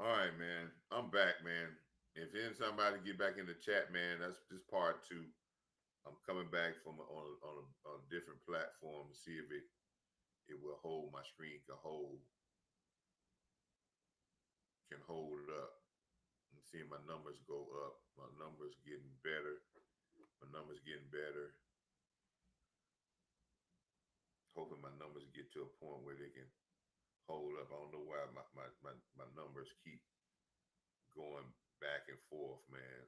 All right, man. I'm back, man. If there's somebody get back in the chat, man, that's just part two. I'm coming back from on a different platform to see if it will hold my screen can hold up. I'm seeing my numbers go up. My numbers getting better. My numbers getting better. Hoping my numbers get to a point where they can hold up. I don't know why my numbers keep going back and forth, man.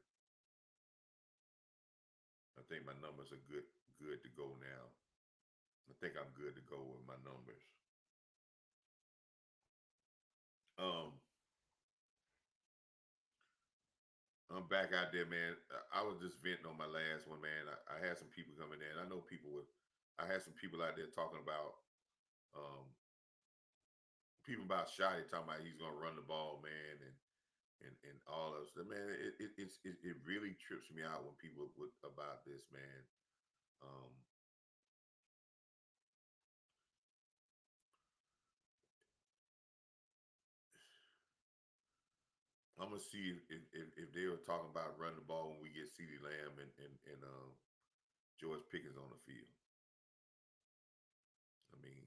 I think my numbers are good to go now. I think I'm good to go with my numbers. Um, I'm back out there, man. I was just venting on my last one, man. I had some people coming in. I know people with. I had some people out there talking about um, people about Shotty talking about he's gonna run the ball, man, and all of stuff, man. It really trips me out when people with about this, man. Um, I'm gonna see if they were talking about running the ball when we get CeeDee Lamb and George Pickens on the field. I mean,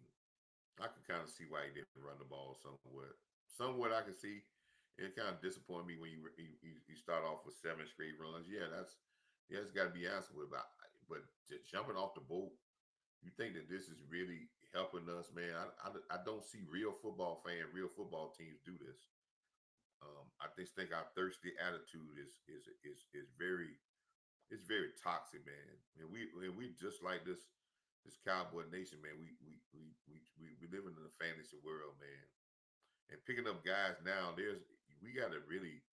I can kind of see why he didn't run the ball somewhat. Somewhat I can see. It kind of disappointed me when you start off with seven straight runs. Yeah, it's got to be answered with. But jumping off the boat, you think that this is really helping us, man? I don't see real football teams do this. I just think our thirsty attitude is very it's very toxic, man. And we just like this cowboy nation, man. We living in a fantasy world, man. And picking up guys now, we got to really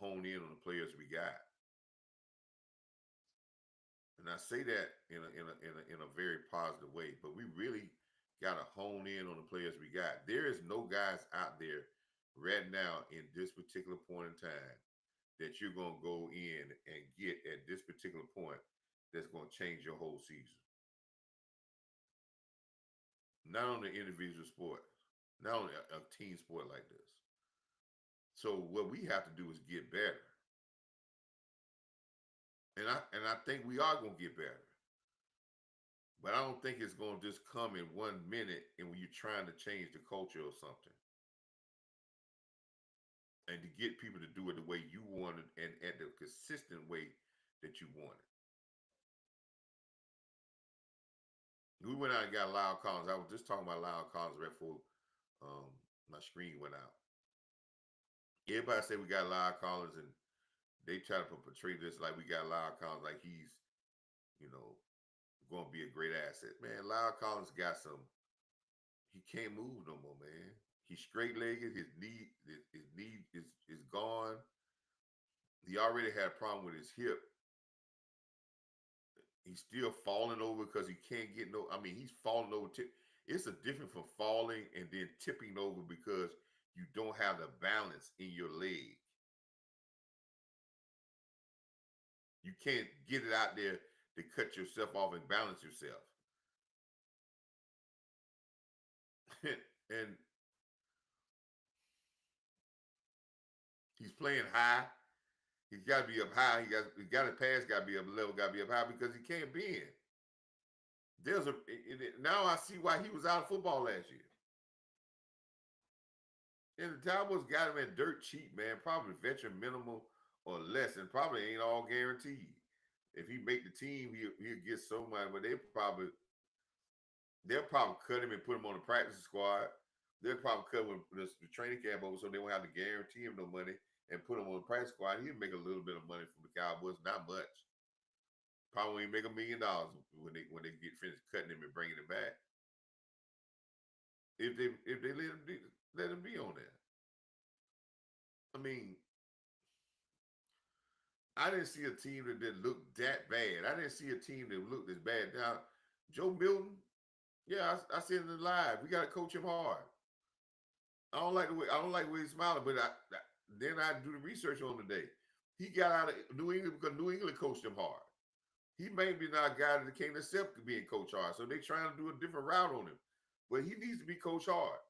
hone in on the players we got. And I say that in a very positive way, but we really got to hone in on the players we got. There is no guys out there right now in this particular point in time that you're gonna go in and get at this particular point that's gonna change your whole season. Not on the individual sport, not on a team sport like this. So what we have to do is get better, and I think we are gonna get better. But I don't think it's gonna just come in 1 minute and when you're trying to change the culture or something, and to get people to do it the way you want it and at the consistent way that you want it. We went out and got Lyle Collins. I was just talking about Lyle Collins right before um, my screen went out. Everybody say we got Lyle Collins, and they try to portray this like we got Lyle Collins, like he's, you know, going to be a great asset. Man, Lyle Collins got some. He can't move no more, man. He's straight legged. His knee is gone. He already had a problem with his hip. He's still falling over because he can't get no. I mean, he's falling over. It's a difference from falling and then tipping over because you don't have the balance in your leg. You can't get it out there to cut yourself off and balance yourself. And he's playing high. He's got to be up high. He got to pass. Got to be up level. Got to be up high because he can't bend. Now I see why he was out of football last year. And the Cowboys got him at dirt cheap, man. Probably veteran minimal or less, and probably ain't all guaranteed. If he make the team, he'll get so much, but they'll probably cut him and put him on the practice squad. They'll probably cut him with the training camp over so they won't have to guarantee him no money and put him on the practice squad. He'll make a little bit of money from the Cowboys, not much. Probably make $1 million when they get finished cutting him and bringing him back. If they let him be on there. I mean, I didn't see a team that looked that bad. I didn't see a team that looked as bad. Now, Joe Milton, yeah, I see it live. We got to coach him hard. I don't like the way he's smiling, but then I do the research on today. He got out of New England because New England coached him hard. He may be not a guy that can't accept being coached hard, so they're trying to do a different route on him. But he needs to be coached hard.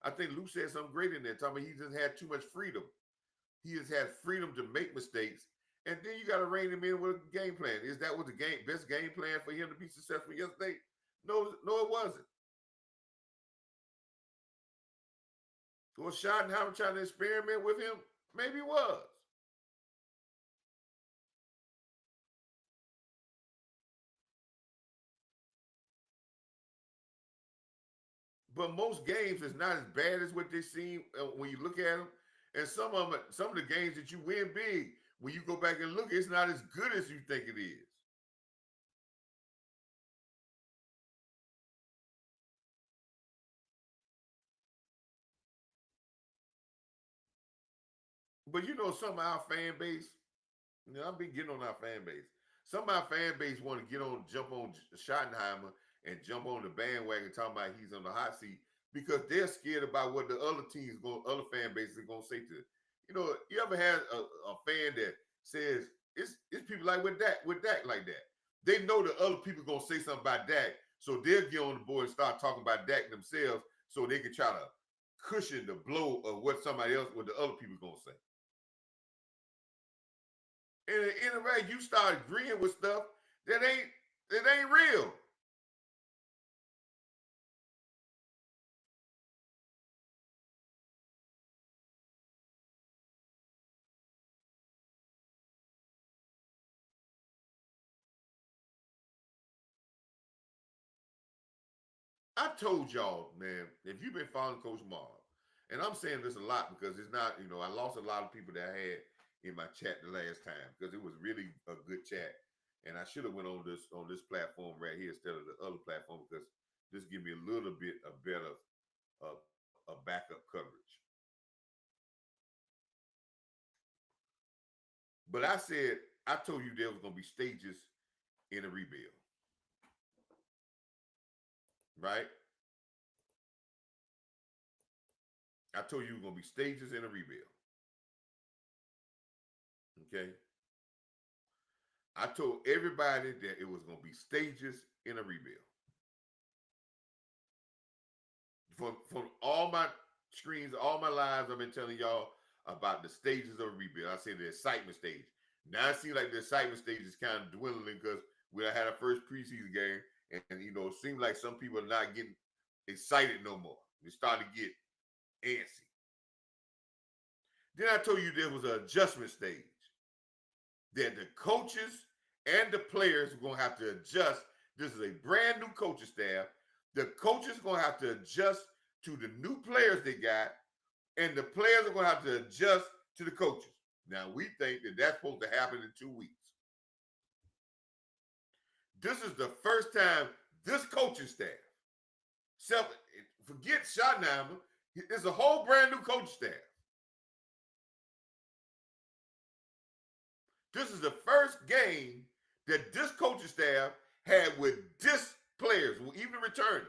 I think Lou said something great in there, talking about he just had too much freedom. He has had freedom to make mistakes, and then you got to rein him in with a game plan. Is that what the best game plan for him to be successful yesterday? No, no, it wasn't. Was Schottenheimer trying to experiment with him? Maybe it was. But most games is not as bad as what they seem when you look at them. And some of the games that you win big, when you go back and look, it's not as good as you think it is. But you know, some of our fan base, you know, I've been getting on our fan base. Some of our fan base want to jump on Schottenheimer and jump on the bandwagon talking about he's on the hot seat because they're scared about what the other fan bases are going to say to it. You know, you ever had a fan that says it's people like with Dak like that. They know the other people going to say something about Dak, so they'll get on the board and start talking about Dak themselves so they can try to cushion the blow of what the other people going to say. And in a way, you start agreeing with stuff that ain't real. I told y'all, man, if you've been following Coach Marv, and I'm saying this a lot because it's not, I lost a lot of people that I had in my chat the last time because it was really a good chat, and I should have went on this platform right here instead of the other platform because this give me a little bit a better uh, a backup coverage. But I told you there was gonna be stages in a rebuild, right? I told you it was gonna be stages in a rebuild. Okay. I told everybody that it was gonna be stages in a rebuild. From all my screens, all my lives, I've been telling y'all about the stages of a rebuild. I say the excitement stage. Now it seems like the excitement stage is kind of dwindling because we had our first preseason game, and it seems like some people are not getting excited no more. They starting to get antsy. Then I told you there was an adjustment stage that the coaches and the players are going to have to adjust. This is a brand new coaching staff. The coaches are going to have to adjust to the new players they got, and the players are going to have to adjust to the coaches. Now, we think that that's supposed to happen in 2 weeks. This is the first time this coaching staff, forget Schottenheimer, it's a whole brand new coaching staff. This is the first game that this coaching staff had with this players, even returners.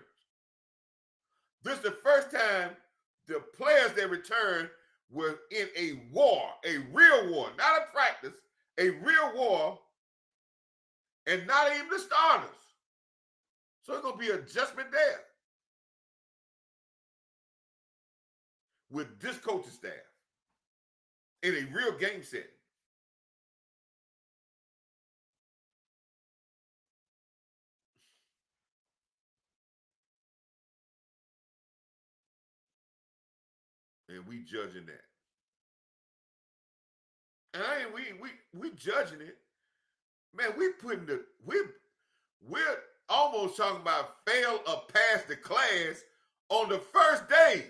This is the first time the players that returned were in a war, a real war, not a practice, a real war, and not even the starters. So it's going to be adjustment there with this coaching staff in a real game setting. And we judging that. And I ain't we judging it. Man, we're almost talking about fail or pass the class on the first day.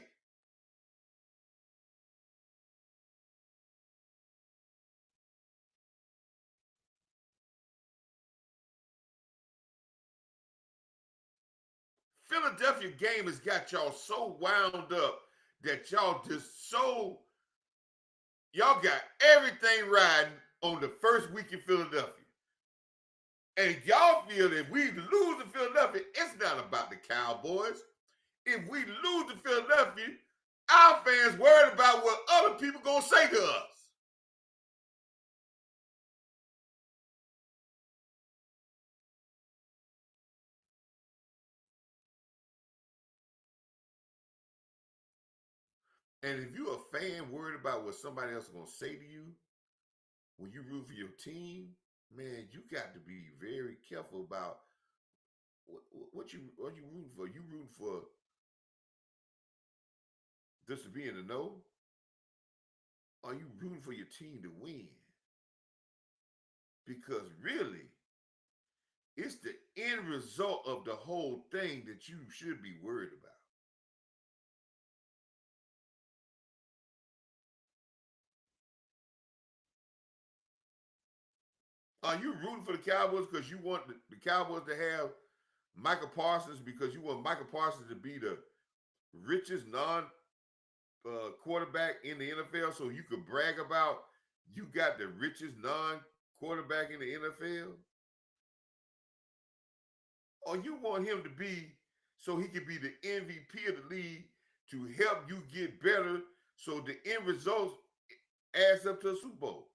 Philadelphia game has got y'all so wound up that y'all got everything riding on the first week in Philadelphia. And y'all feel that if we lose to Philadelphia, it's not about the Cowboys. If we lose to Philadelphia, our fans worried about what other people gonna say to us. And if you're a fan worried about what somebody else is gonna say to you when you root for your team, man, you got to be very careful about what you rooting for. You rooting for just to be in the know? Or are you rooting for your team to win? Because really, it's the end result of the whole thing that you should be worried about. Are you rooting for the Cowboys because you want the Cowboys to have Michael Parsons because you want Michael Parsons to be the richest non quarterback in the NFL so you could brag about you got the richest non quarterback in the NFL? Or you want him to be so he can be the MVP of the league to help you get better so the end results adds up to a Super Bowl?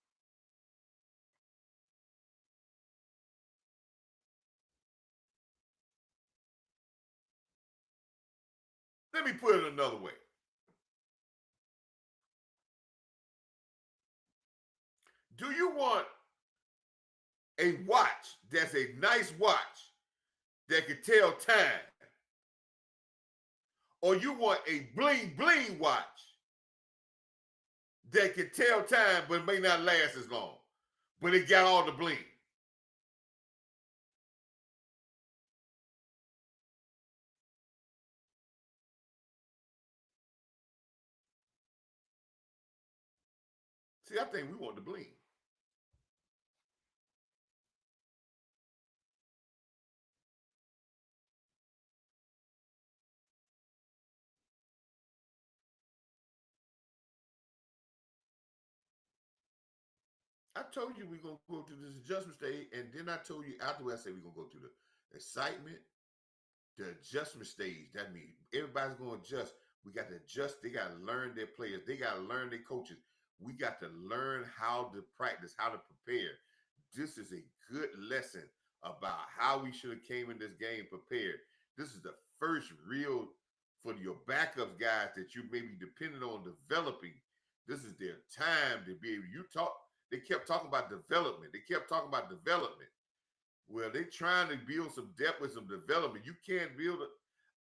Let me put it another way. Do you want a watch that's a nice watch that can tell time? Or you want a bling bling watch that can tell time but may not last as long, but it got all the bling? See, I think we want the bling. I told you we're gonna go through this adjustment stage, and then I told you afterwards I said we're gonna go through the excitement, the adjustment stage. That means everybody's gonna adjust. We got to adjust. They got to learn their players. They got to learn their coaches. We got to learn how to practice, how to prepare. This is a good lesson about how we should have came in this game prepared. This is the first real for your backups guys that you may be dependent on developing. This is their time to be able. You talk. They kept talking about development. They kept talking about development. Well, they trying to build some depth with some development. You can't build it.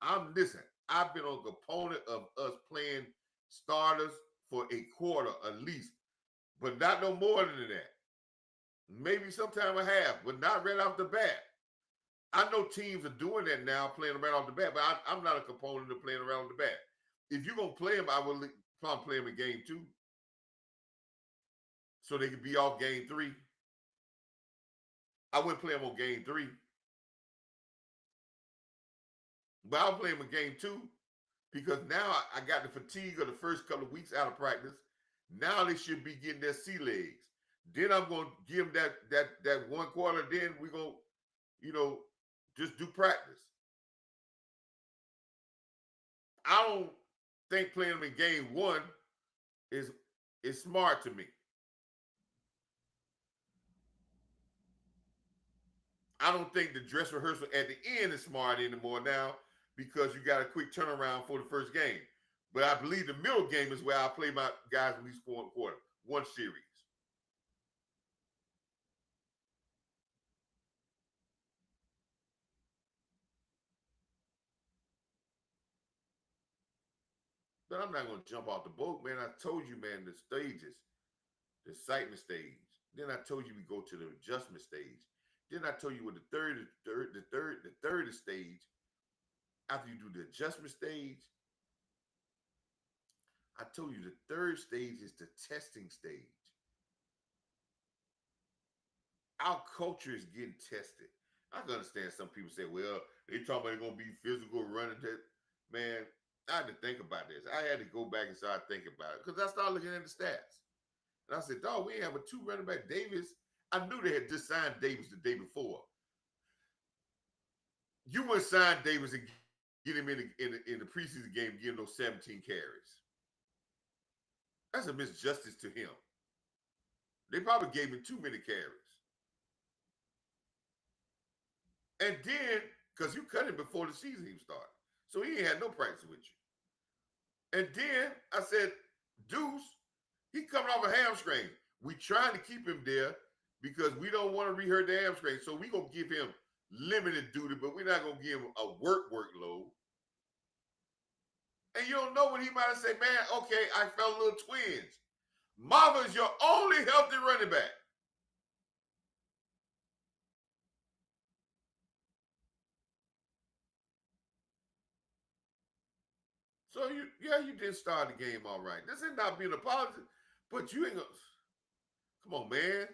I'm listen. I've been a component of us playing starters for a quarter at least, but not no more than that. Maybe sometime a half, but not right off the bat. I know teams are doing that now, playing right off the bat, but I'm not a component of playing around the bat. If you're gonna play them, I will probably play them in game two, so they could be off game three. I wouldn't play them on game three, but I'll play them in game two because now I got the fatigue of the first couple of weeks out of practice. Now they should be getting their sea legs. Then I'm gonna give them that 1 quarter. Then we're gonna, you know, just do practice. I don't think playing them in game one is is smart to me. I don't think the dress rehearsal at the end is smart anymore now because you got a quick turnaround for the first game. But I believe the middle game is where I play my guys at least 1 quarter, one series. But I'm not gonna jump off the boat, man. I told you, man, the stages, the excitement stage. Then I told you we go to the adjustment stage. Then I told you what the third stage. After you do the adjustment stage, I told you the third stage is the testing stage. Our culture is getting tested. I can understand some people say, well, they talking about it's gonna be physical running. Man, I had to think about this. I had to go back and start thinking about it because I started looking at the stats. And I said, dog, we ain't have a two running back. Davis, I knew they had just signed Davis the day before. You wouldn't sign Davis and get him in the preseason game and give him those 17 carries. That's a misjustice to him. They probably gave him too many carries. And then, because you cut him before the season even started. So he ain't had no practice with you. And then I said, Deuce, he coming off a hamstring. We trying to keep him there because we don't want to re-hurt the hamstring. So we gonna give him limited duty, but we're not gonna give him a workload. And you don't know when he might have said, man, okay, I felt little twinge. Marv is your only healthy running back. So you did start the game all right. This is not being a apology, but you ain't gonna come on, man.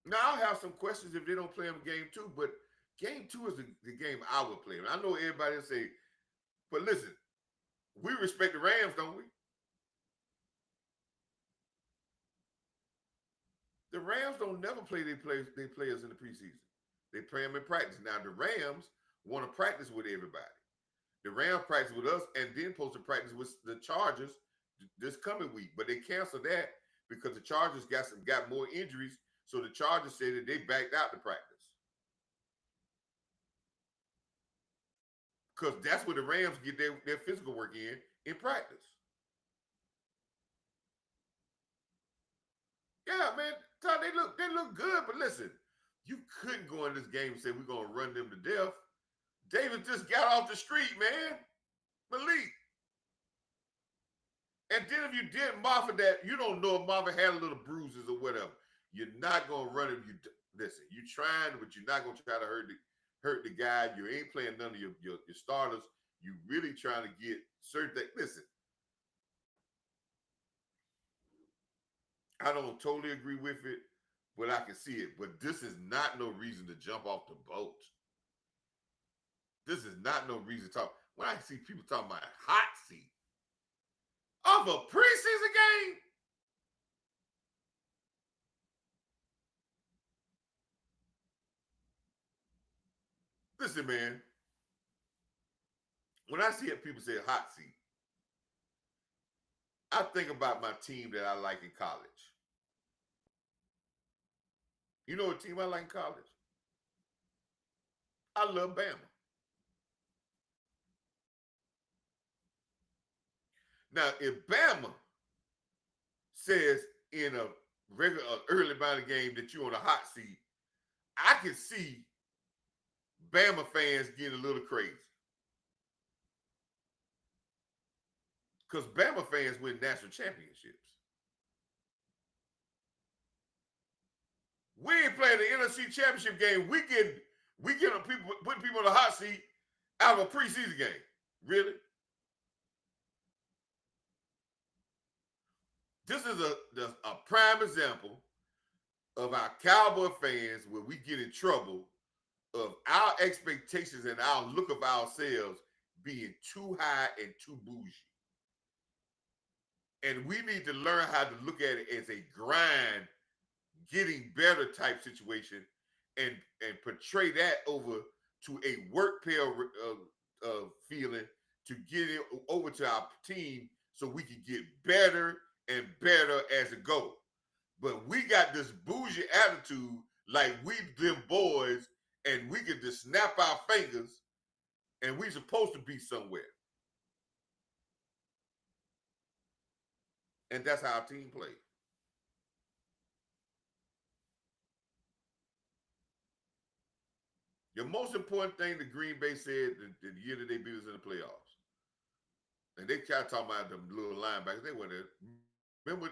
Now I'll have some questions if they don't play him game two, but game two is the game I would play him. I know everybody will say, but listen, we respect the Rams, don't we? The Rams don't never play their players in the preseason. They play them in practice. Now the Rams want to practice with everybody. The Rams practice with us and then supposed to practice with the Chargers this coming week, but they canceled that because the Chargers got more injuries. So the Chargers said that they backed out the practice because that's where the Rams get their physical work in practice. Yeah, man, Todd, they look good, but listen, you couldn't go in this game and say we're gonna run them to death. David just got off the street, man. Malik. And then if you did Marvin that, you don't know if Marvin had a little bruises or whatever. You're not gonna run him. You listen. You trying, but you're not gonna try to hurt the guy. You ain't playing none of your starters. You really trying to get certain things. Listen, I don't totally agree with it, but I can see it. But this is not no reason to jump off the boat. This is not no reason to talk. When I see people talking about hot seat of a preseason game, listen, man. When I see it, people say hot seat, I think about my team that I like in college. You know what team I like in college? I love Bama. Now, if Bama says in a regular early bound game that you're on a hot seat, I can see Bama fans getting a little crazy because Bama fans win national championships. We ain't playing the NFC championship game. We get people putting people on the hot seat out of a preseason game. Really? This is a prime example of our Cowboy fans where we get in trouble of our expectations and our look of ourselves being too high and too bougie. And we need to learn how to look at it as a grind, getting better type situation and portray that over to a work pair feeling to get it over to our team so we can get better and better as it goes. But we got this bougie attitude like we them boys and we can just snap our fingers and we supposed to be somewhere. And that's how our team plays. The most important thing that Green Bay said the year that they beat us in the playoffs, and they tried talking about them little linebackers. They were there. Remember,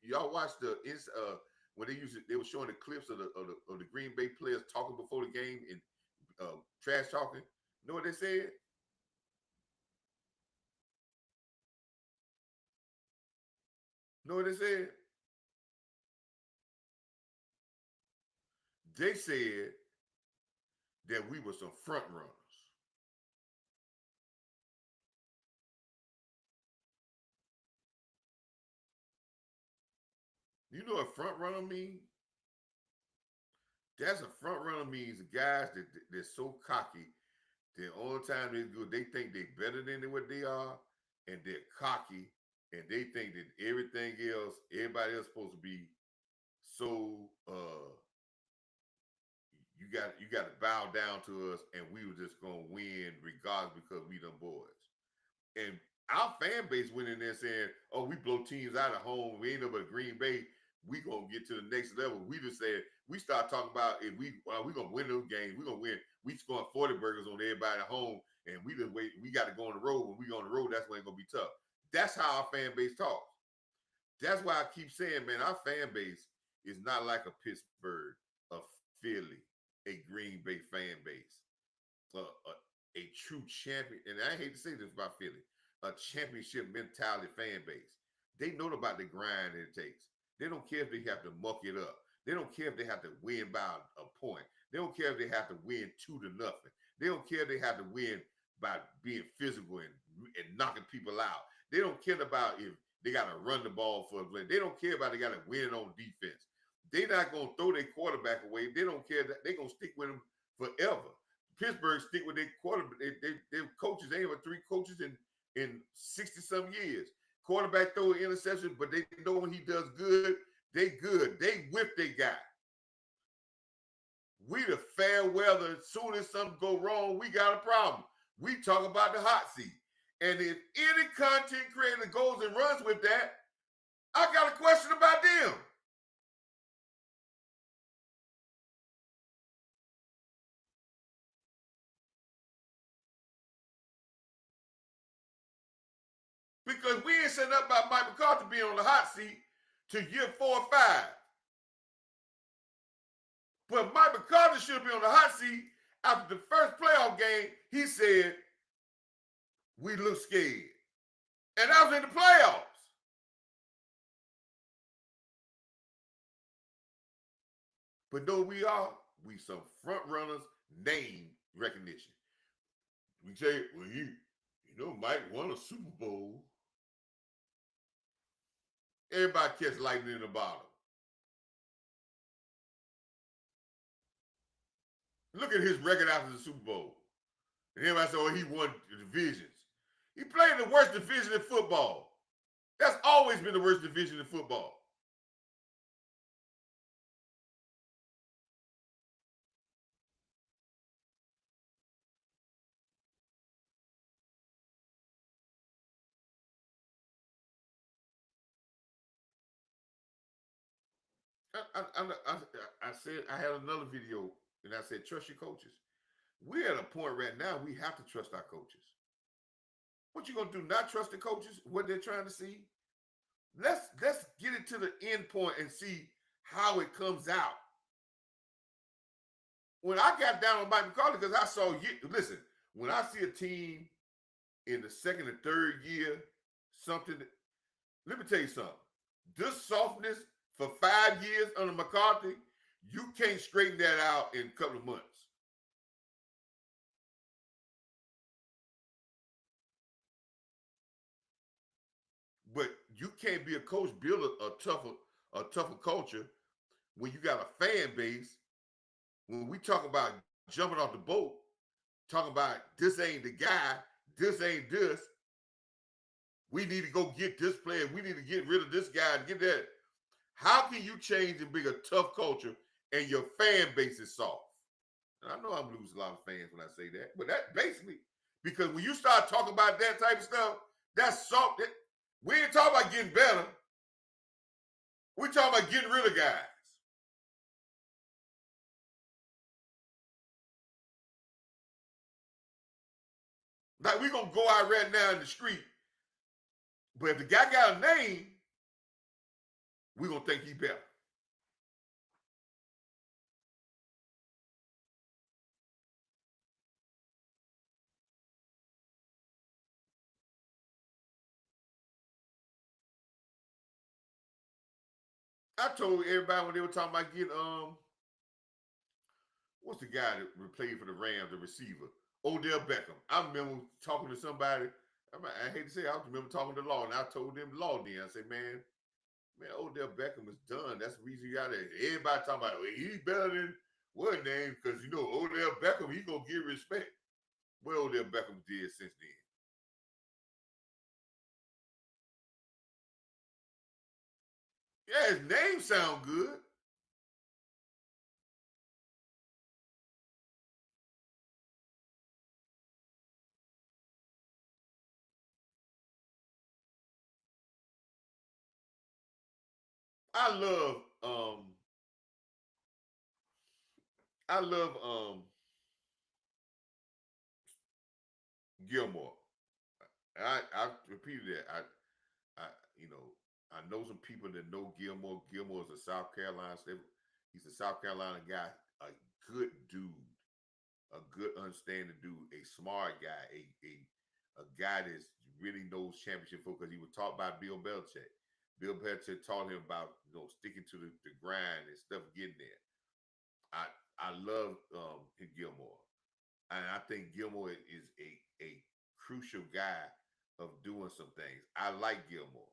y'all watched when they used it. They were showing the clips of the Green Bay players talking before the game and trash talking. You know what they said? You know what they said? They said that we were some front runners. You know what front runner means? That's a front runner means the guys they're so cocky. The only time they go, they think they're better than what they are, and they're cocky, and they think that everything else, everybody else, supposed to be so. You you got to bow down to us, and we were just gonna win regardless because we them boys. And our fan base went in there saying, "Oh, we blow teams out of home. We ain't no but Green Bay. We gonna get to the next level." We just said we start talking about if we gonna win those games. We gonna win. We scoring 40 burgers on everybody at home, and we just wait. We got to go on the road. When we go on the road, that's when it's gonna be tough. That's how our fan base talks. That's why I keep saying, man, our fan base is not like a Pittsburgh, a Philly, a Green Bay fan base, a true champion. And I hate to say this about Philly, a championship mentality fan base. They know about the grind it takes. They don't care if they have to muck it up. They don't care if they have to win by a point. They don't care if they have to win 2-0. They don't care if they have to win by being physical and knocking people out. They don't care about if they got to run the ball for a play. They don't care about they got to win on defense. They're not going to throw their quarterback away. They don't care. That they're going to stick with him forever. Pittsburgh stick with their quarterback. Their coaches. They have 3 coaches in 60-some years. Quarterback throw an interception, but they know when he does good, they good. They whip their guy. We the fair weather. As soon as something go wrong, we got a problem. We talk about the hot seat. And if any content creator goes and runs with that, I got a question about them. Because we ain't setting up about Mike McCarthy being on the hot seat to year 4 or 5. But Mike McCarthy should be on the hot seat after the first playoff game. He said, we look scared. And that was in the playoffs. But no, we some front runners, name recognition. We say, well, Mike won a Super Bowl. Everybody catch lightning in the bottle. Look at his record after the Super Bowl. And everybody said, oh, he won the divisions. He played the worst division in football. That's always been the worst division in football. I said I had another video and I said trust your coaches. We're at a point right now we have to trust our coaches. What you gonna do? Not trust the coaches? What they're trying to see? Let's get it to the end point and see how it comes out. When I got down on Mike McCarthy, because I saw you listen, when I see a team in the second and third year, something, let me tell you something. This softness for 5 years under McCarthy, you can't straighten that out in a couple of months. But you can't be a coach, build a tougher culture when you got a fan base. When we talk about jumping off the boat, talking about this ain't the guy, this ain't this. We need to go get this player. We need to get rid of this guy and get that. How can you change and be a tough culture and your fan base is soft? And I know I'm losing a lot of fans when I say that, but that basically because when you start talking about that type of stuff, that's soft. We ain't talking about getting better. We're talking about getting rid of guys. Like we're gonna go out right now in the street, but if the guy got a name, we're gonna think he better. I told everybody when they were talking about getting what's the guy that played for the Rams, the receiver, Odell Beckham. I remember talking to somebody. I hate to say, I remember talking to Law, and I told them Law then. I said, man, Odell Beckham is done. That's the reason you got it. Everybody talking about well, he's better than what name because Odell Beckham, he gonna get respect. What Odell Beckham did since then. Yeah, his name sound good. I love I love Gilmore. I repeated that. I you know I know some people that know Gilmore. Gilmore is a South Carolina state. He's a South Carolina guy, a good dude, a good understanding dude, a smart guy, a guy that really knows championship football because he was taught by Bill Belichick. Bill Belichick taught him about sticking to the grind and stuff, getting there. I love Gilmore, and I think Gilmore is a crucial guy of doing some things. I like Gilmore,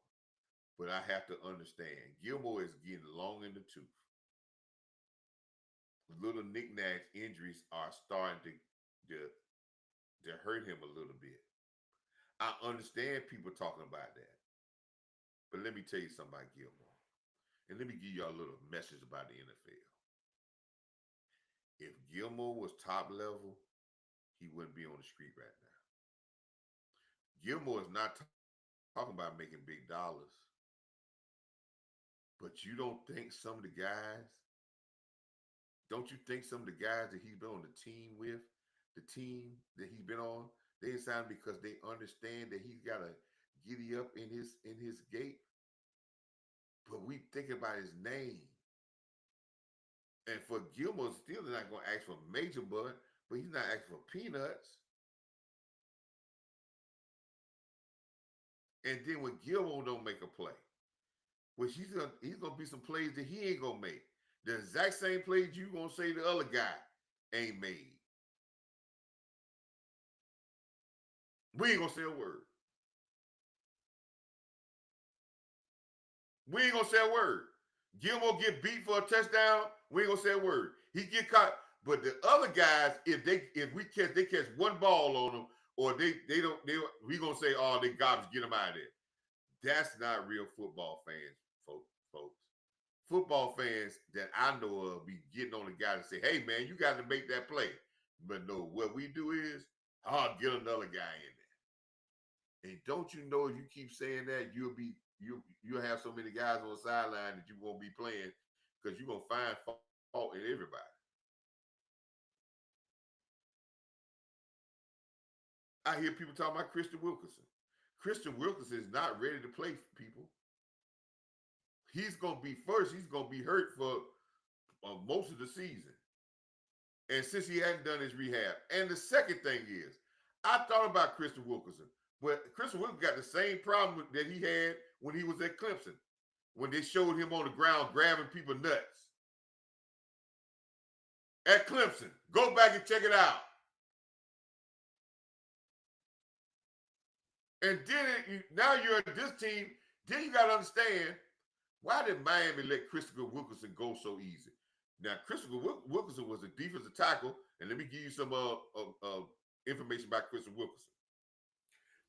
but I have to understand Gilmore is getting long in the tooth. Little knickknacks injuries are starting to hurt him a little bit. I understand people talking about that, but let me tell you something about Gilmore, and let me give y'all a little message about the NFL. If Gilmore was top level, he wouldn't be on the street right now. Gilmore is not talking about making big dollars, but you don't think some of the guys, don't you think some of the guys that he's been on the team with, the team that he's been on, they signed because they understand that he's got a giddy up in his gait. But we thinking about his name. And for Gilmore, still not going to ask for major bud, but he's not asking for peanuts. And then when Gilmore don't make a play, which he's gonna be some plays that he ain't gonna make. The exact same plays you gonna say the other guy ain't made. We ain't gonna say a word. We ain't gonna say a word. Gilmore get beat for a touchdown. We ain't gonna say a word. He get caught. But the other guys, if they catch one ball on them, or we gonna say, oh, they garbage, get them out of there. That's not real football fans, folks. Football fans that I know of be getting on the guy to say, hey man, you got to make that play. But no, what we do is, I'll get another guy in there. And don't you know, if you keep saying that, you'll have so many guys on the sideline that you won't be playing because you're gonna find fault in everybody. I hear people talking about Christian Wilkinson. Christian Wilkinson is not ready to play for people. He's gonna be first. He's gonna be hurt for most of the season. And since he hadn't done his rehab. And the second thing is, I thought about Christian Wilkinson, but Christian Wilkinson got the same problem that he had when he was at Clemson, when they showed him on the ground grabbing people nuts. At Clemson. Go back and check it out. And then now you're at this team, then you got to understand, why did Miami let Christopher Wilkinson go so easy? Now, Christopher Wilkinson was a defensive tackle, and let me give you some information about Christopher Wilkinson.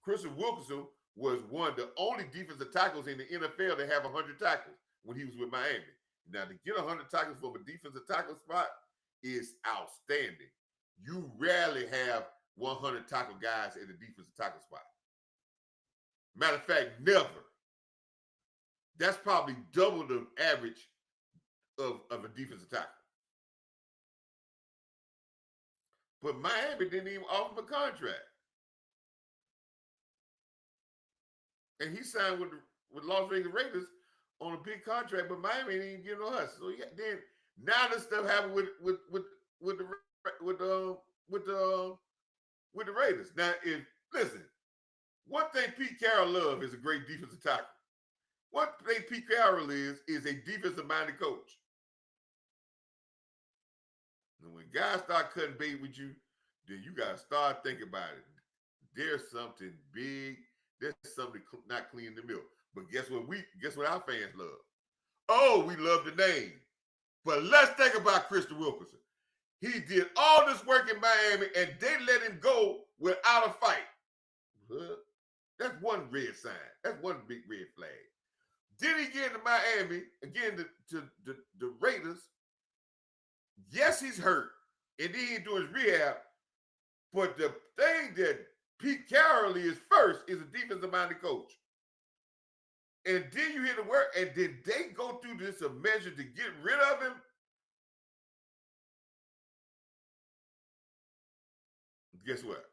Christopher Wilkinson was one of the only defensive tackles in the NFL to have 100 tackles when he was with Miami. Now, to get 100 tackles from a defensive tackle spot is outstanding. You rarely have 100 tackle guys in the defensive tackle spot. Matter of fact, never. That's probably double the average of a defensive tackle. But Miami didn't even offer him a contract. And he signed with Las Vegas Raiders on a big contract, but Miami didn't even give no us. So then now this stuff happened with the Raiders. Now, listen, one thing Pete Carroll loves is a great defensive tackle. One thing Pete Carroll is a defensive-minded coach. And when guys start cutting bait with you, then you got to start thinking about it. There's something big. There's something not clean the milk. But guess what our fans love? Oh, we love the name. But let's think about Christian Wilkinson. He did all this work in Miami, and they let him go without a fight. That's one red sign. That's one big red flag. Then he get into Miami, again to the Raiders. Yes, he's hurt, and then he ain't doing his rehab. But the thing that Pete Carroll is first is a defensive-minded coach. And then you hear the word, and then they go through this a measure to get rid of him. Guess what?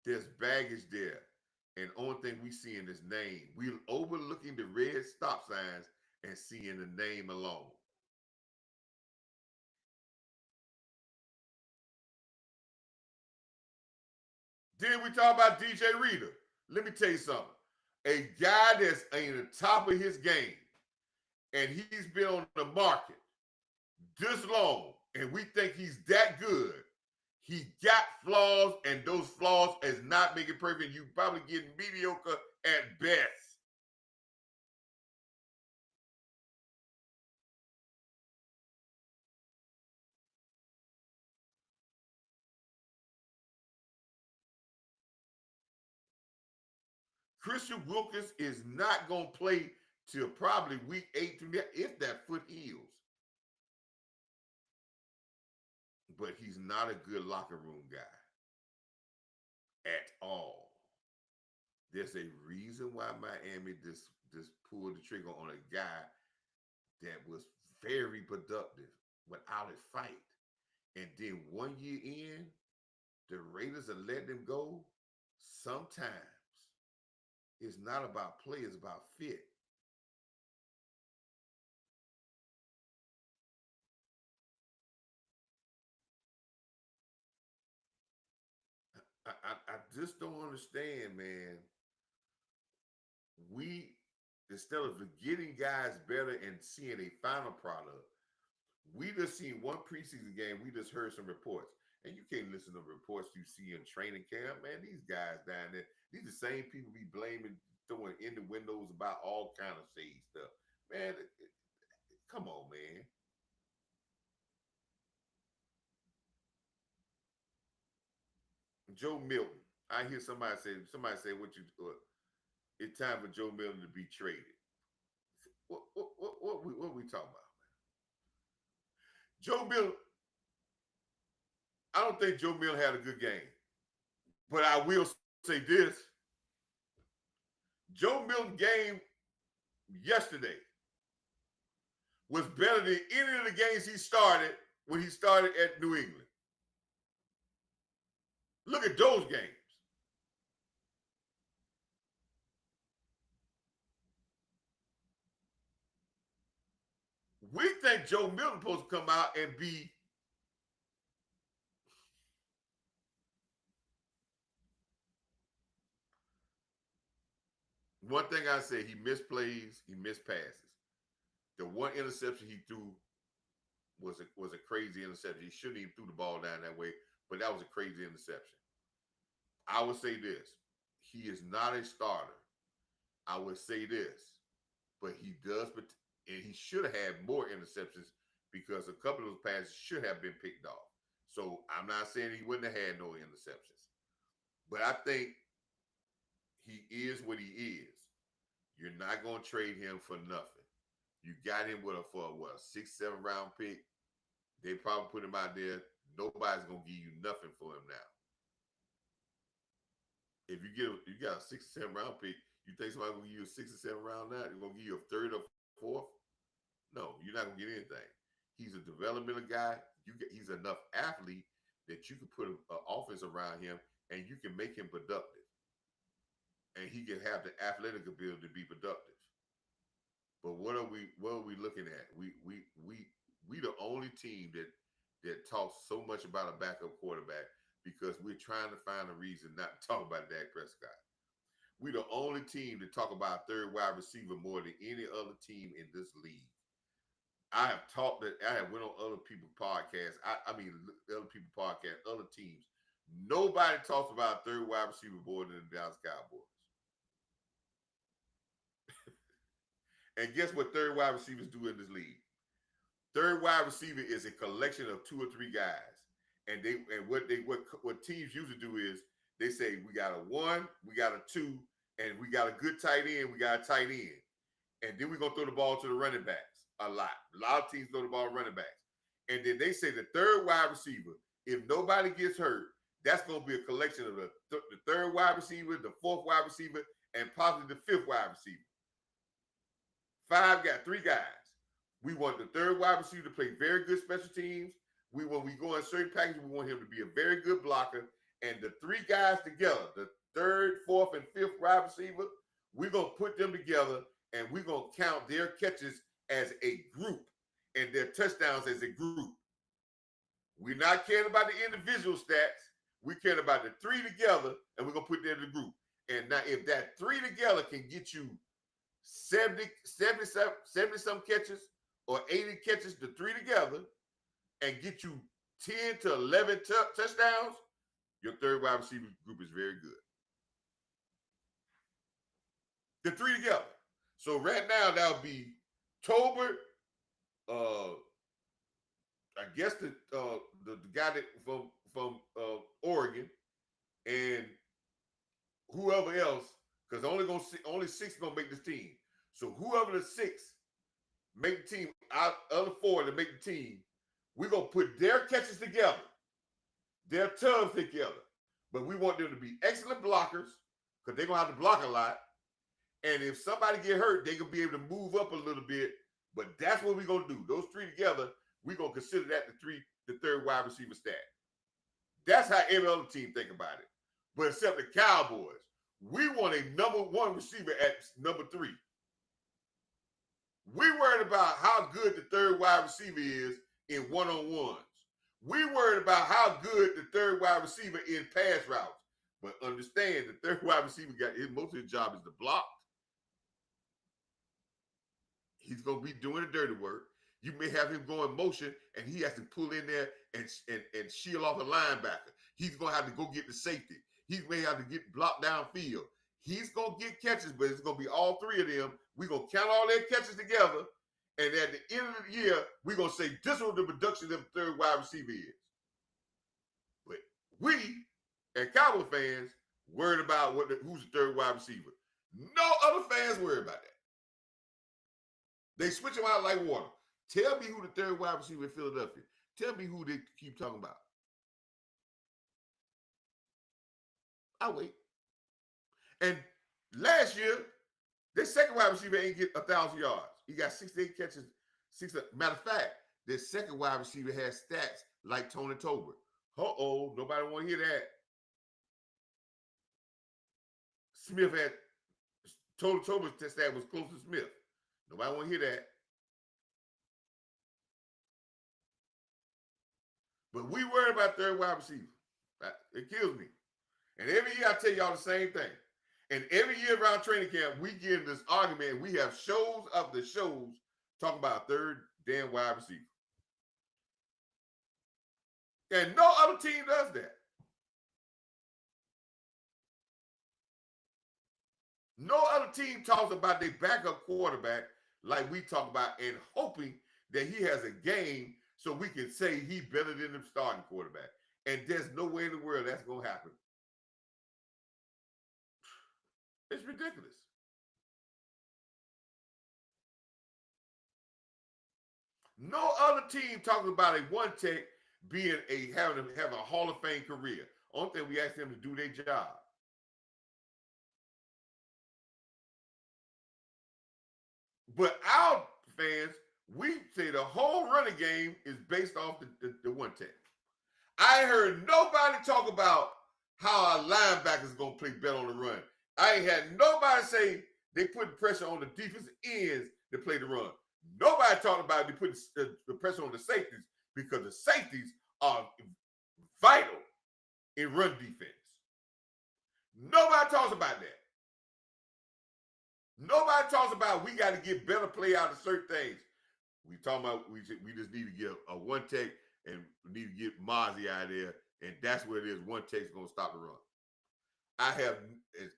There's baggage there. And only thing we see in his name, we overlooking the red stop signs and seeing the name alone. Then we talk about DJ Reader. Let me tell you something. A guy that's in the top of his game, and he's been on the market this long, and we think he's that good. He got flaws, and those flaws is not making perfect. You probably getting mediocre at best. Christian Wilkins is not going to play till probably week 8 if that foot heals. But he's not a good locker room guy at all. There's a reason why Miami just pulled the trigger on a guy that was very productive without a fight. And then 1 year in, the Raiders are letting him go. Sometimes it's not about play, it's about fit. I just don't understand, man. We, instead of getting guys better and seeing a final product, we just seen one preseason game. We just heard some reports. And you can't listen to reports you see in training camp. Man, these guys down there, these the same people be blaming, throwing in the windows about all kind of shade stuff. Man, come on, man. Joe Milton. I hear somebody say, it's time for Joe Milton to be traded. What we talking about? Joe Milton, I don't think Joe Milton had a good game. But I will say this. Joe Milton game yesterday was better than any of the games he started when he started at New England. Look at those games. We think Joe Milton supposed to come out and be one thing I say, he missed plays, he missed passes. The one interception he threw was a crazy interception. He shouldn't even threw the ball down that way, but that was a crazy interception. I would say this. He is not a starter. I would say this, but he does, and he should have had more interceptions because a couple of those passes should have been picked off. So I'm not saying he wouldn't have had no interceptions, but I think he is what he is. You're not going to trade him for nothing. You got him for what, a 6-7 round pick. They probably put him out there. Nobody's going to give you nothing for him now. If you got a 6 or 7 round pick, you think somebody's going to give you a 6 or 7 round now? They're going to give you a third or fourth? No, you're not going to get anything. He's a developmental guy. He's enough athlete that you can put an offense around him and you can make him productive. And he can have the athletic ability to be productive. But what are we looking at? We the only team that talks so much about a backup quarterback because we're trying to find a reason not to talk about Dak Prescott. We're the only team to talk about third wide receiver more than any other team in this league. I have talked that I have went on other people's podcasts. I mean, other people's podcasts, other teams. Nobody talks about third wide receiver more than the Dallas Cowboys. And guess what third wide receivers do in this league? Third wide receiver is a collection of 2 or 3 guys. And what teams usually do is they say we got a 1, we got a 2, and we got a good tight end, we got a tight end. And then we're gonna throw the ball to the running backs a lot. A lot of teams throw the ball to running backs. And then they say the third wide receiver, if nobody gets hurt, that's gonna be a collection of the third wide receiver, the fourth wide receiver, and possibly the fifth wide receiver. three guys. We want the third wide receiver to play very good special teams. When we go in certain packages, we want him to be a very good blocker. And the three guys together, the third, fourth, and fifth wide receiver, we're gonna put them together and we're gonna count their catches as a group and their touchdowns as a group. We're not caring about the individual stats. We care about the three together, and we're gonna put them in the group. And now, if that three together can get you 70 some catches or 80 catches, the three together, and get you 10 to 11 touchdowns, your third wide receiver group is very good. The three together. So right now that would be Tolbert, I guess the guy that from Oregon, and whoever else, because only six gonna make this team. So whoever the six make the team, out other four that make the team, we're gonna put their catches together, their tubs together. But we want them to be excellent blockers, because they're gonna have to block a lot. And if somebody get hurt, they can be able to move up a little bit. But that's what we're gonna do. Those three together, we're gonna consider that the third wide receiver stat. That's how every other team think about it. But except the Cowboys, we want a number one receiver at number three. We worried about how good the third wide receiver is in one-on-ones. We worried about how good the third wide receiver in pass routes. But understand, the third wide receiver most of his job is to block. He's going to be doing the dirty work. You may have him go in motion, and he has to pull in there and shield off a linebacker. He's going to have to go get the safety. He may have to get blocked downfield. He's going to get catches, but it's going to be all three of them. We're going to count all their catches together, and at the end of the year, we're going to say this is what the production of the third wide receiver is. But we, as Cowboy fans, worried about who's the third wide receiver. No other fans worry about that. They switch them out like water. Tell me who the third wide receiver in Philadelphia. Tell me who they keep talking about. I'll wait. And last year, their second wide receiver ain't get 1,000 yards. He got 68 catches. Matter of fact, their second wide receiver has stats like Tony Tolbert. Nobody want to hear that. Smith had Tony Tolbert's stat was close to Smith. Nobody want to hear that. But we worry about third wide receiver. It kills me. And every year I tell y'all the same thing. And every year around training camp, we get in this argument, and we have shows of the shows talking about third damn wide receiver. And no other team does that. No other team talks about their backup quarterback like we talk about, and hoping that he has a game so we can say he's better than the starting quarterback. And there's no way in the world that's going to happen. It's ridiculous. No other team talking about a one tech being having a Hall of Fame career. Only thing we ask them to do their job. But our fans, we say the whole running game is based off the one tech. I heard nobody talk about how our linebackers going to play better on the run. I ain't had nobody say they put pressure on the defensive ends to play the run. Nobody talking about they put the pressure on the safeties, because the safeties are vital in run defense. Nobody talks about that. Nobody talks about we got to get better play out of certain things. We talking about we just need to get a one tech, and we need to get Mozzie out there, and that's what it is. One tech's going to stop the run. I have,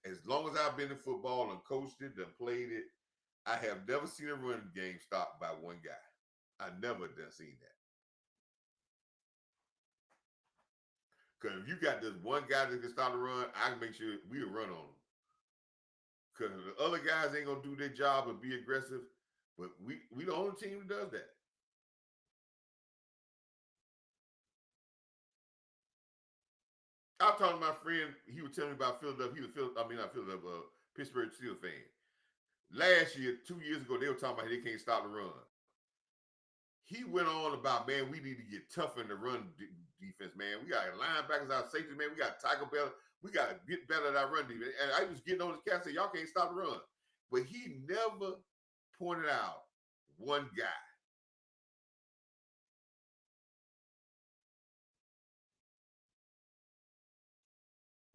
as long as I've been in football and coached it and played it, I have never seen a running game stopped by one guy. I never done seen that. Because if you got this one guy that can stop the run, I can make sure we'll run on him. Because the other guys ain't going to do their job and be aggressive. But we the only team that does that. I was talking to my friend. He was telling me about Philadelphia. He was Pittsburgh Steelers fan. Last year, 2 years ago, they were talking about they can't stop the run. He went on about, man, we need to get tougher in the run defense, man. We got linebackers, our safety, man. We got tackle better. We got to get better at our run defense. And I was getting on the cat saying, y'all can't stop the run. But he never pointed out one guy.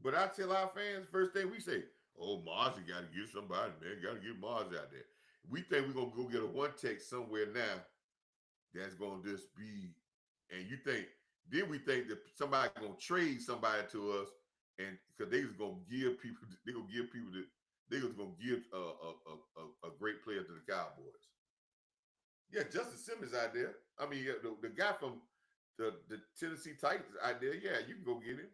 But I tell our fans, first thing we say, oh, Mars, you got to get somebody, man. Got to get Mars out there. We think we're going to go get a one tech somewhere now that's going to just be, and you think, then we think that somebody going to trade somebody to us, and because they was going to give people, they going to give people that they was going to give a great player to the Cowboys. Yeah, Justin Simmons out there. I mean, yeah, the guy from the Tennessee Titans out there. Yeah, you can go get him.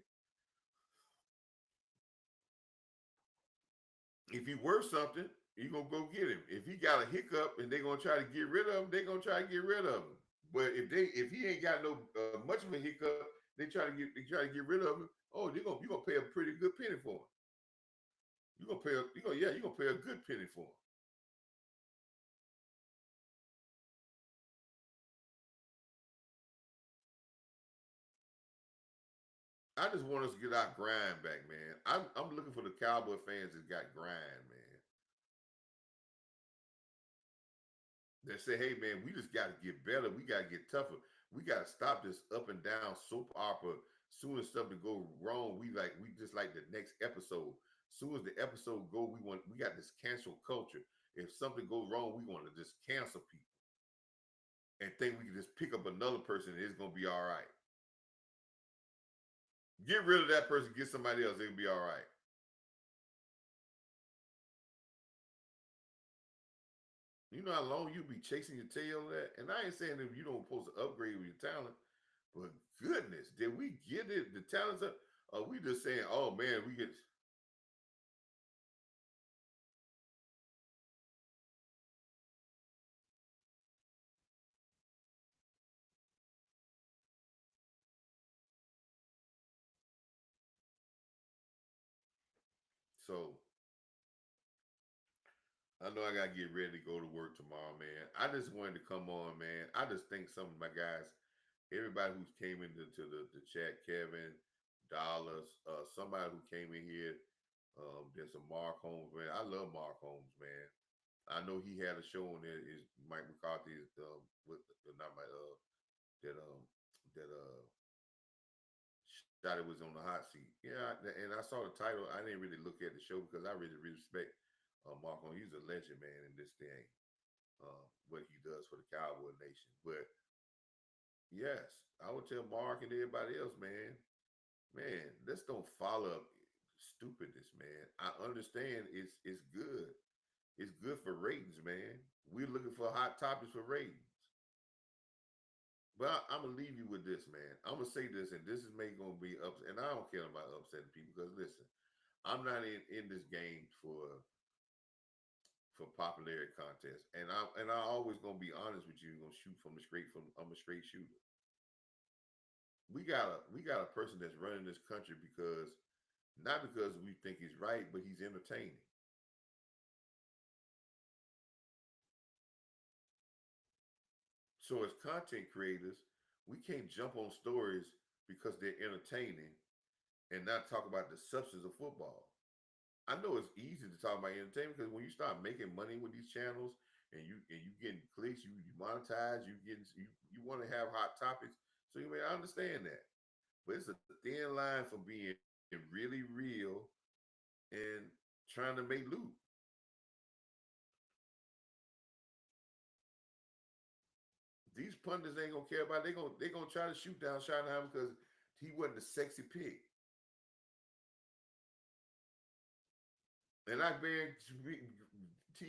If he worth something, you gonna go get him. If he got a hiccup and they're gonna try to get rid of him, they're gonna try to get rid of him. But if he ain't got no much of a hiccup, they try to get rid of him. Oh, you gonna pay a pretty good penny for him. You gonna pay a you gonna pay a good penny for him. I just want us to get our grind back, man. I'm looking for the Cowboy fans that got grind, man. That say, hey man, we just got to get better. We got to get tougher. We got to stop this up and down soap opera. Soon as something go wrong, we just like the next episode. Soon as the episode go, we got this cancel culture. If something goes wrong, we want to just cancel people and think we can just pick up another person and it's gonna be all right. Get rid of that person, get somebody else, it'll be all right. You know how long you be chasing your tail that? And I ain't saying that you don't supposed to upgrade with your talent, but goodness, did we get it? The talents up? Are we just saying, oh man, we get so I know I gotta get ready to go to work tomorrow, man. I just wanted to come on, man. I just think some of my guys, everybody who's came into the chat, Kevin, Dollars, somebody who came in here, there's a Mark Holmes, man. I love Mark Holmes, man. I know he had a show on there. Is Mike McCarthy with not my that that shot it was on the hot seat. Yeah, and I saw the title. I didn't really look at the show because I really respect Mark Holmes. He's a legend, man, in this thing. What he does for the Cowboy Nation. But yes, I would tell Mark and everybody else, man, let's don't follow up stupidness, man. I understand it's good. It's good for ratings, man. We're looking for hot topics for ratings. But I'm gonna leave you with this, man. I'm gonna say this, and this is maybe gonna be up, and I don't care about upsetting people because listen, I'm not in this game for popularity contest, and I always gonna be honest with you. Gonna shoot from I'm a straight shooter. We got a person that's running this country because not because we think he's right, but he's entertaining. So as content creators, we can't jump on stories because they're entertaining and not talk about the substance of football. I know it's easy to talk about entertainment because when you start making money with these channels and you getting clicks, you monetize, you want to have hot topics. So you may understand that, but it's a thin line from being really real and trying to make loot. These pundits ain't gonna care about. They gonna try to shoot down Schottenheimer because he wasn't a sexy pick. And I guarantee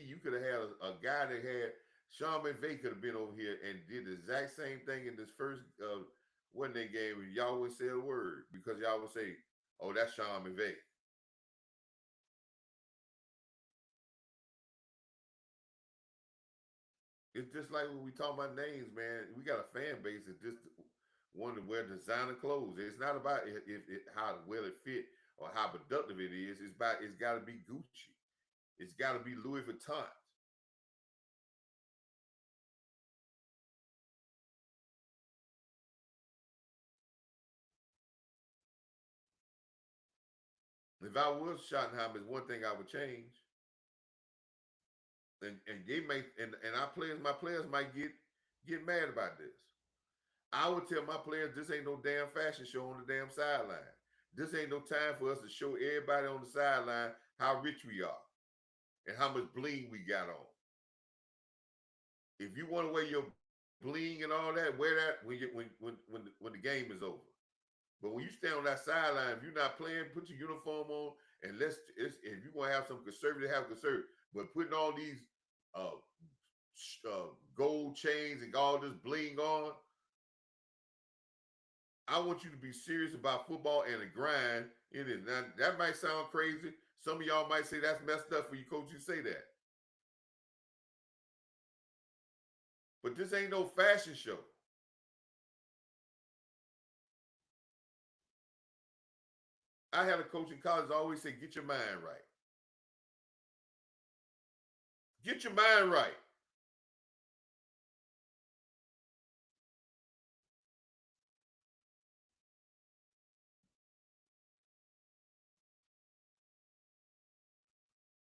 you could have had a guy that had Sean McVay could have been over here and did the exact same thing in this first one day game. And y'all would say a word because y'all would say, "Oh, that's Sean McVay." It's just like when we talk about names, man. We got a fan base that just want to wear designer clothes. It's not about how well it fit or how productive it is. It's got to be Gucci. It's got to be Louis Vuitton. If I was Schottenheimer, one thing I would change, and they may and our players, my players might get mad about this. I would tell my players this ain't no damn fashion show on the damn sideline. This ain't no time for us to show everybody on the sideline how rich we are and how much bling we got on. If you want to wear your bling and all that, wear that when the game is over. But when you stand on that sideline, if you're not playing, put your uniform on and if you're gonna have some conservative, have conservative. But putting all these uh, gold chains and all this bling on, I want you to be serious about football and the grind. It is. Now that might sound crazy. Some of y'all might say that's messed up for you, coach. You say that, but this ain't no fashion show. I had a coach in college always say, "Get your mind right. Get your mind right."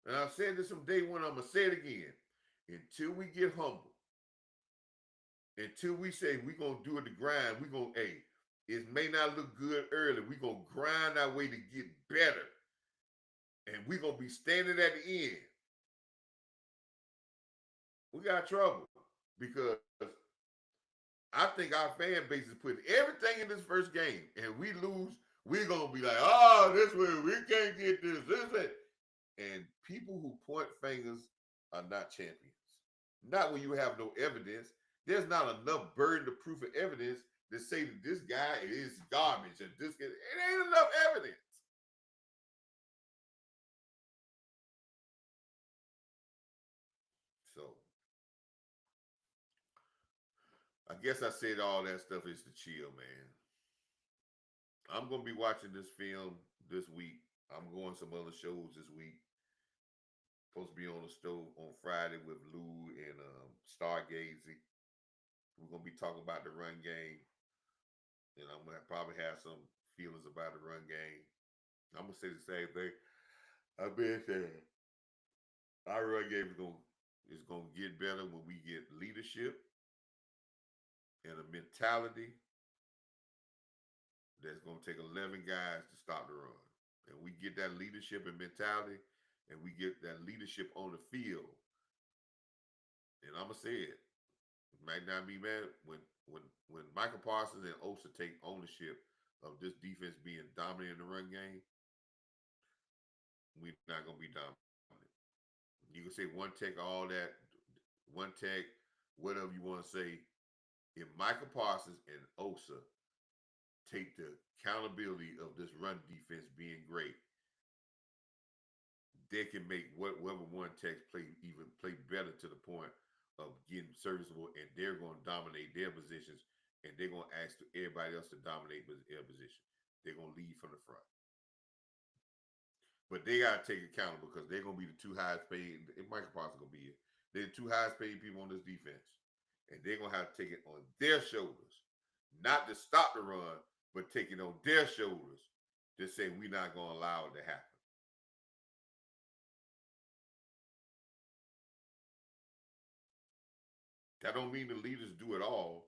And I've said this from day one. I'm gonna say it again. Until we get humble, until we say we're gonna do it to grind, we're gonna it may not look good early. We're gonna grind our way to get better. And we're gonna be standing at the end. We got trouble. Because I think our fan base is putting everything in this first game. And we lose, we're gonna be like, oh, this way, we can't get this way. And people who point fingers are not champions. Not when you have no evidence. There's not enough burden of proof of evidence to say that this guy is garbage and this guy, it ain't enough evidence. So I guess I said all that stuff is to chill, man. I'm gonna be watching this film this week. I'm going some other shows this week. Supposed to be on the stove on Friday with Lou and Stargazy. We're gonna be talking about the run game, and I'm gonna probably have some feelings about the run game. I'm gonna say the same thing. I've been saying our run game is gonna get better when we get leadership and a mentality that's gonna take 11 guys to stop the run. And we get that leadership and mentality, and we get that leadership on the field. And I'm gonna say it. It might not be bad when Michael Parsons and Osa take ownership of this defense being dominant in the run game. We're not gonna be dominant. You can say one tech, all that, one tech, whatever you want to say. If Michael Parsons and Osa take the accountability of this run defense being great, they can make whatever one tech play better to the point of getting serviceable, and they're going to dominate their positions, and they're going to ask everybody else to dominate their position. They're going to lead from the front. But they got to take accountable because they're going to be the two highest paid. And Michael Parsons going to be it. They're the two highest paid people on this defense. And they're going to have to take it on their shoulders. Not to stop the run, but take it on their shoulders to say we're not going to allow it to happen. That don't mean the leaders do it all,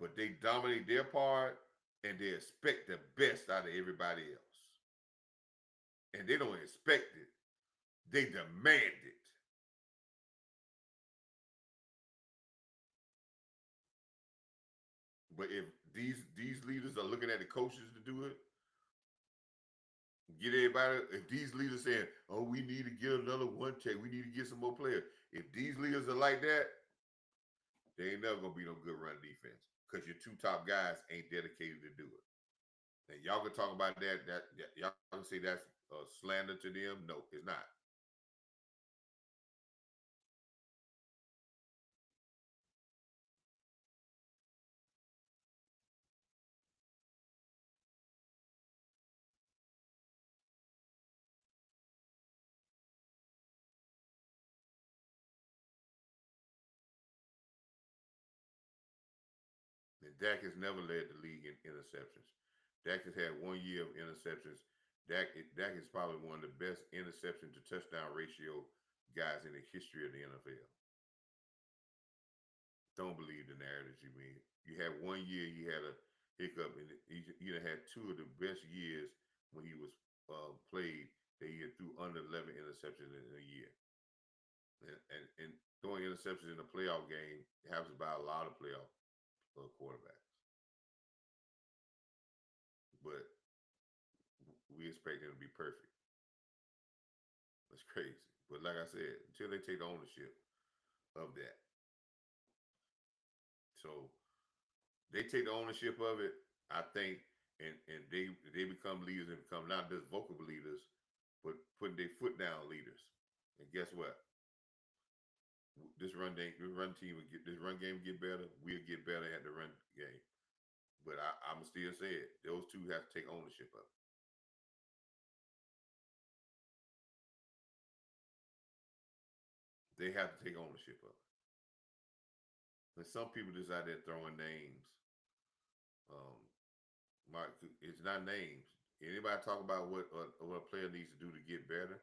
but they dominate their part and they expect the best out of everybody else. And they don't expect it, they demand it. But if these leaders are looking at the coaches to do it, get everybody. If these leaders saying, "Oh, we need to get another one check, we need to get some more players," if these leaders are like that, they ain't never gonna be no good run defense because your two top guys ain't dedicated to do it. And y'all can talk about that y'all can say that's slander to them. No, it's not. And Dak has never led the league in interceptions. Dak has had 1 year of interceptions, Dak is probably one of the best interception to touchdown ratio guys in the history of the NFL. Don't believe the narratives you mean. You had one year you had a hiccup, and you had two of the best years when he was played. That he had threw under 11 interceptions in a year, and throwing interceptions in a playoff game happens by a lot of playoff quarterbacks. But we expect him to be perfect. That's crazy. But like I said, until they take the ownership of that, so they take the ownership of it, I think, and they become leaders and become not just vocal leaders, but putting their foot down leaders. And guess what? This run team will get this run game get better. We'll get better at the run game. But I'm still say it. Those two have to take ownership of it. They have to take ownership of it. And some people just out there throwing names. Um, Mark, it's not names. Anybody talk about what a player needs to do to get better?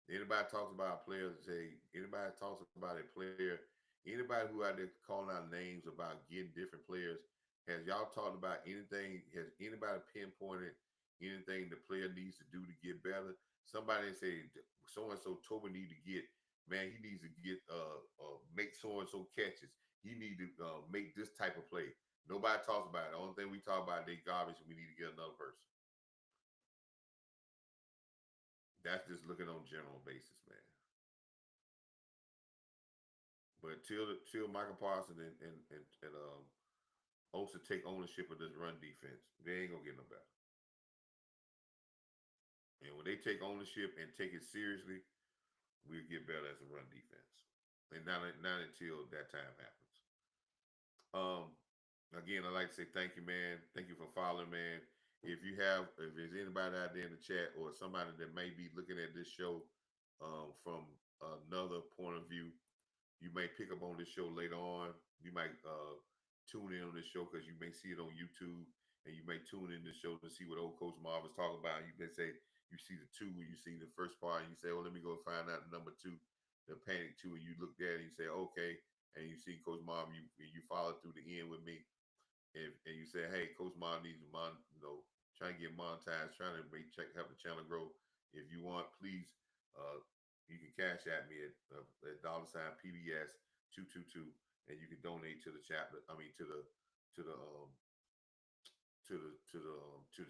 Anybody talks about a player, say anybody talks about a player, anybody who out there calling out names about getting different players, has y'all talked about anything? Has anybody pinpointed anything the player needs to do to get better? Somebody say so and so Toby need to get, man, he needs to get make so and so catches. He need to make this type of play. Nobody talks about it. The only thing we talk about they garbage. We need to get another person. That's just looking on general basis, man. But till Michael Parsons and Osa take ownership of this run defense, they ain't gonna get no better. And when they take ownership and take it seriously, we'll get better as a run defense. And not until that time happens. Um, Again, I'd like to say thank you, man. Thank you for following, man. If there's anybody out there in the chat or somebody that may be looking at this show from another point of view, you may pick up on this show later on. You might tune in on this show because you may see it on YouTube, and you may tune in this show to see what old Coach Marv is talking about. You may say you see the two, you see the first part, and you say, "Oh, let me go find out the number two, the panic two," and you look there and you say, "Okay," and you see Coach Marv, you follow through the end with me, and you say, "Hey, Coach Marv needs trying to get monetized, trying to help the channel grow. If you want, please." Uh, you can cash at me at $PBS 222, and you can donate to the chapter. I mean to the to the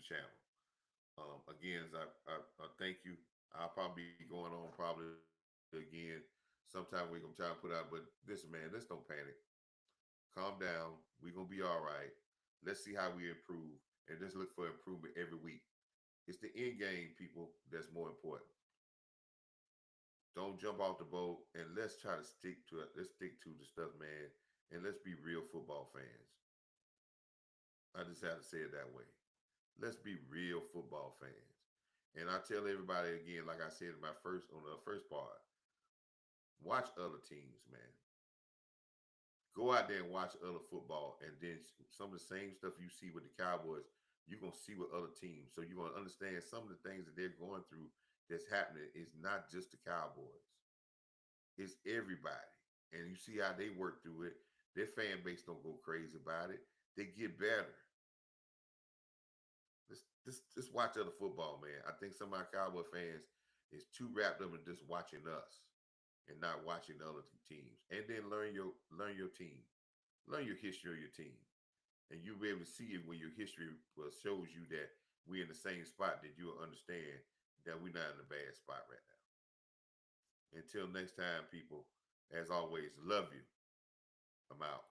channel. Again, as I thank you. I'll probably be going on probably again. Sometime we're gonna try to put out, but listen, man, let's don't panic. Calm down. We're gonna be all right. Let's see how we improve, and just look for improvement every week. It's the end game, people, that's more important. Don't jump off the boat, and let's try to stick to it. Let's stick to the stuff, man, and let's be real football fans. I just have to say it that way. Let's be real football fans. And I tell everybody again, like I said in my first on the first part, watch other teams, man. Go out there and watch other football, and then some of the same stuff you see with the Cowboys, you're gonna see with other teams. So you're gonna understand some of the things that they're going through that's happening is not just the Cowboys. It's everybody. And you see how they work through it. Their fan base don't go crazy about it. They get better. Let's watch other football, man. I think some of our Cowboy fans is too wrapped up in just watching us and not watching the other teams. And then learn your team. Learn your history of your team. And you'll be able to see it when your history shows you that we're in the same spot, that you'll understand that we're not in a bad spot right now. Until next time, people, as always, love you. I'm out.